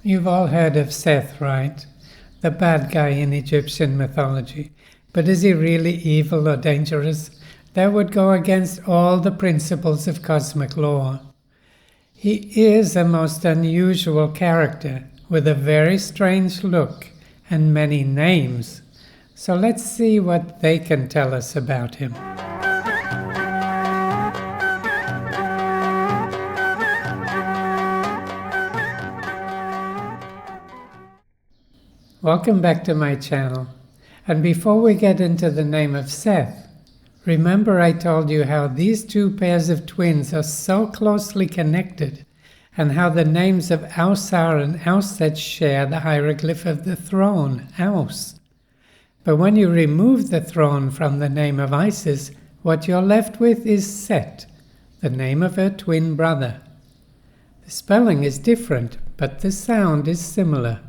You've all heard of Seth, right? The bad guy in Egyptian mythology. But is he really evil or dangerous? That would go against all the principles of cosmic law. He is a most unusual character with a very strange look and many names. So let's see what they can tell us about him. Welcome back to my channel. And before we get into the name of Seth, remember I told you how these two pairs of twins are so closely connected, and how the names of Ausar and Auset share the hieroglyph of the throne, Aus. But when you remove the throne from the name of Isis, what you're left with is Set, the name of her twin brother. The spelling is different, but the sound is similar.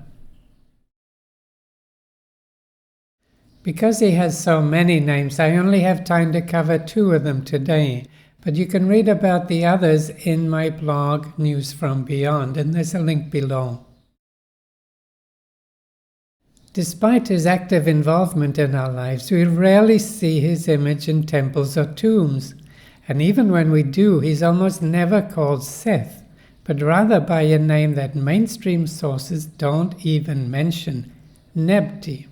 Because he has so many names, I only have time to cover 2 of them today, but you can read about the others in my blog, News from Beyond, and there's a link below. Despite his active involvement in our lives, we rarely see his image in temples or tombs, and even when we do, he's almost never called Seth, but rather by a name that mainstream sources don't even mention, Nebti.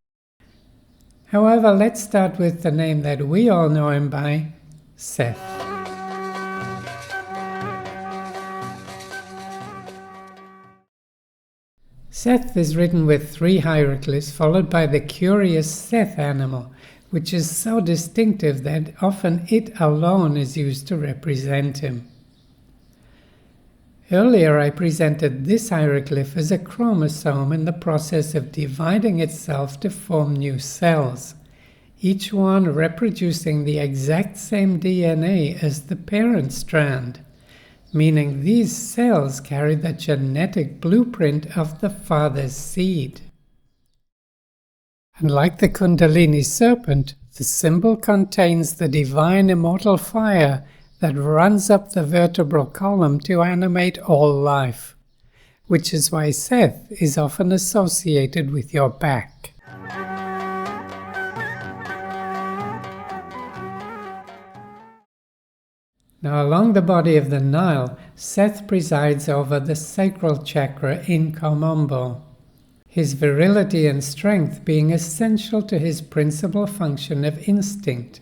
However, let's start with the name that we all know him by, Seth. Seth is written with 3 hieroglyphs followed by the curious Seth animal, which is so distinctive that often it alone is used to represent him. Earlier I presented this hieroglyph as a chromosome in the process of dividing itself to form new cells, each one reproducing the exact same DNA as the parent strand, meaning these cells carry the genetic blueprint of the father's seed. And like the Kundalini serpent, the symbol contains the divine immortal fire that runs up the vertebral column to animate all life, which is why Seth is often associated with your back. Now, along the body of the Nile, Seth presides over the sacral chakra in Komombo, his virility and strength being essential to his principal function of instinct,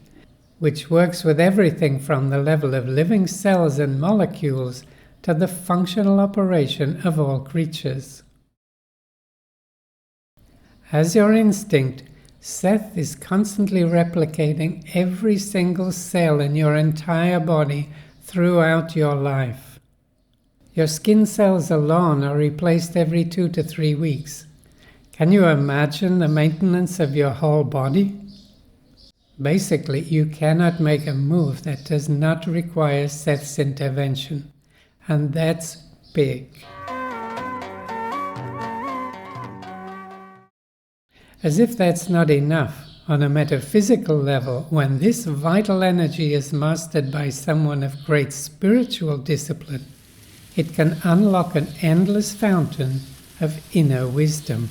which works with everything from the level of living cells and molecules to the functional operation of all creatures. As your instinct, Seth is constantly replicating every single cell in your entire body throughout your life. Your skin cells alone are replaced every 2 to 3 weeks. Can you imagine the maintenance of your whole body? Basically, you cannot make a move that does not require Seth's intervention, and that's big. As if that's not enough, on a metaphysical level, when this vital energy is mastered by someone of great spiritual discipline, it can unlock an endless fountain of inner wisdom.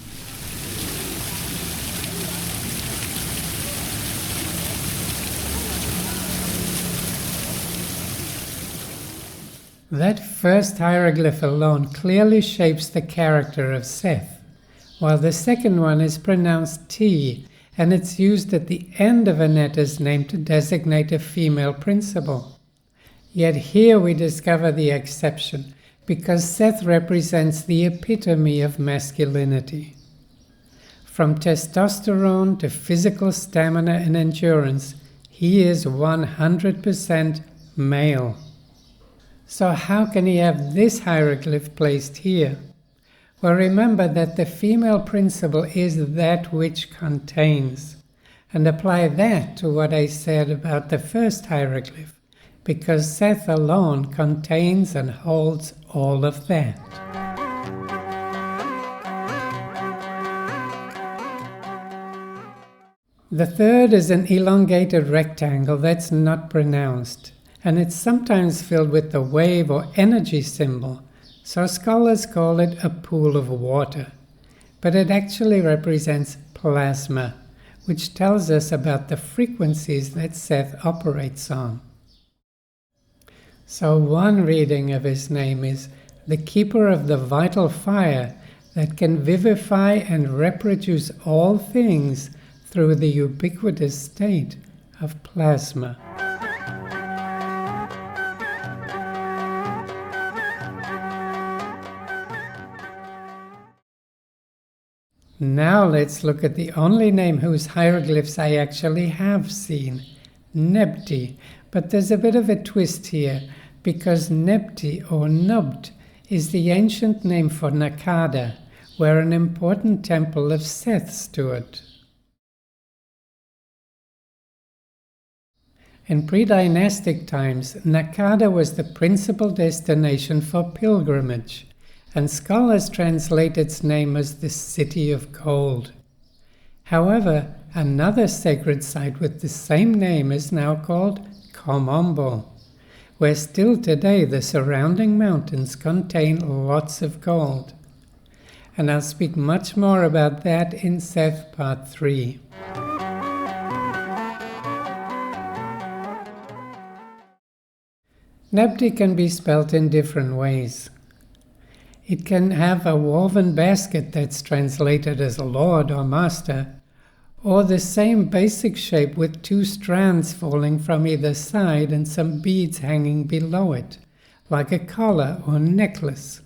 That first hieroglyph alone clearly shapes the character of Seth, while the second one is pronounced T, and it's used at the end of a letter's name to designate a female principle. Yet here we discover the exception, because Seth represents the epitome of masculinity. From testosterone to physical stamina and endurance, he is 100% male. So how can he have this hieroglyph placed here? Well, remember that the female principle is that which contains, and apply that to what I said about the first hieroglyph, because Seth alone contains and holds all of that. The third is an elongated rectangle that's not pronounced, and it's sometimes filled with the wave or energy symbol, So scholars call it a pool of water, but it actually represents plasma, which tells us about the frequencies that Seth operates on. So one reading of his name is the keeper of the vital fire that can vivify and reproduce all things through the ubiquitous state of plasma. Now let's look at the only name whose hieroglyphs I actually have seen, Nebti. But there's a bit of a twist here, because Nebti or Nubt is the ancient name for Nakada, where an important temple of Seth stood. In pre-dynastic times, Nakada was the principal destination for pilgrimage, and scholars translate its name as the City of Gold. However, another sacred site with the same name is now called Komombo, where still today the surrounding mountains contain lots of gold. And I'll speak much more about that in Seth Part 3. Nebti can be spelt in different ways. It can have a woven basket that's translated as Lord or Master, or the same basic shape with two strands falling from either side and some beads hanging below it, like a collar or necklace.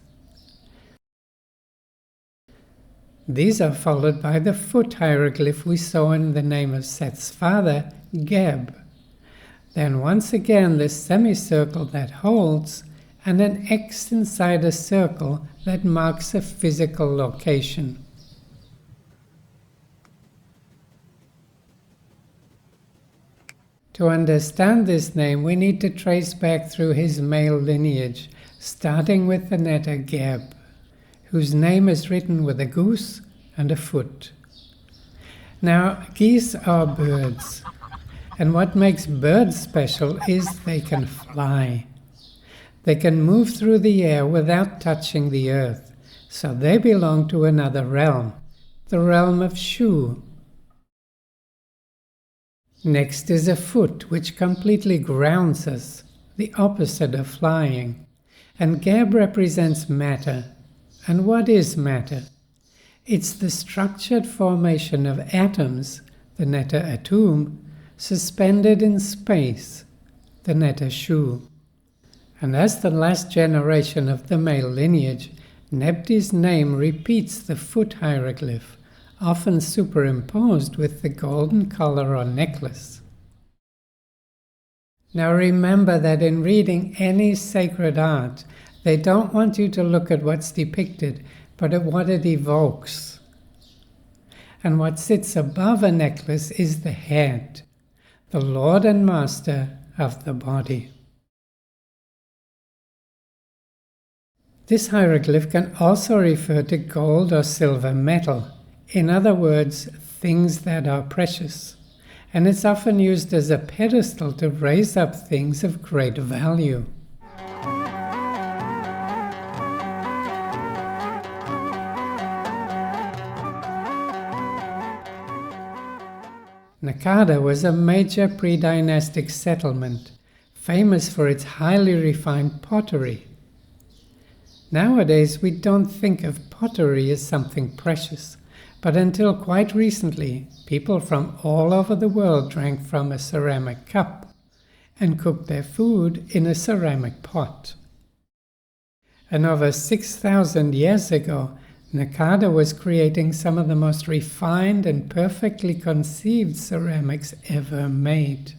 These are followed by the foot hieroglyph we saw in the name of Seth's father, Geb. Then once again the semicircle that holds, and an X inside a circle that marks a physical location. To understand this name, we need to trace back through his male lineage, starting with the netter Geb, whose name is written with a goose and a foot. Now, geese are birds, and what makes birds special is they can fly. They can move through the air without touching the earth, so they belong to another realm, the realm of Shu. Next is a foot, which completely grounds us, the opposite of flying. And Geb represents matter. And what is matter? It's the structured formation of atoms, the netter atum, suspended in space, the netter Shu. And as the last generation of the male lineage, Nebti's name repeats the foot hieroglyph, often superimposed with the golden collar or necklace. Now remember that in reading any sacred art, they don't want you to look at what's depicted, but at what it evokes. And what sits above a necklace is the head, the Lord and Master of the body. This hieroglyph can also refer to gold or silver metal, in other words, things that are precious, and it's often used as a pedestal to raise up things of great value. Nakada was a major pre-dynastic settlement, famous for its highly refined pottery. Nowadays, we don't think of pottery as something precious, but until quite recently, people from all over the world drank from a ceramic cup and cooked their food in a ceramic pot. And over 6,000 years ago, Nakada was creating some of the most refined and perfectly conceived ceramics ever made.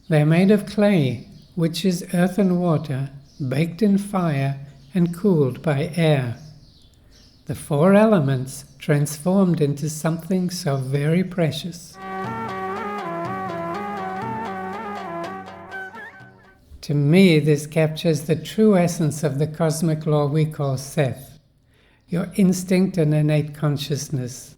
They're made of clay, which is earth and water, baked in fire and cooled by air. The four elements transformed into something so very precious. To me, this captures the true essence of the cosmic law we call Seth, your instinct and innate consciousness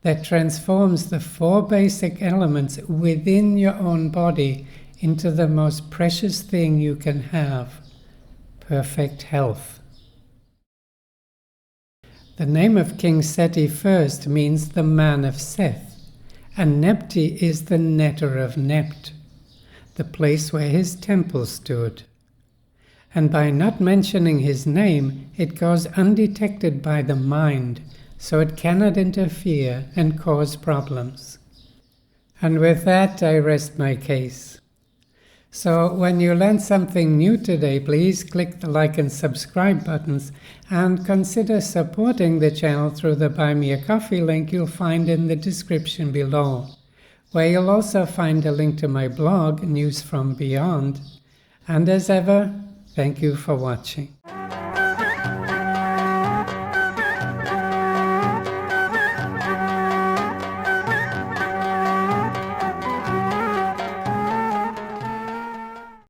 that transforms the four basic elements within your own body into the most precious thing you can have, perfect health. The name of King Seti first means the man of Seth, and Nebti is the netter of Nebt, the place where his temple stood. And by not mentioning his name, it goes undetected by the mind, so it cannot interfere and cause problems. And with that, I rest my case. So when you learn something new today, please click the like and subscribe buttons and consider supporting the channel through the Buy Me a Coffee link you'll find in the description below, where you'll also find a link to my blog, News from Beyond. And as ever, thank you for watching.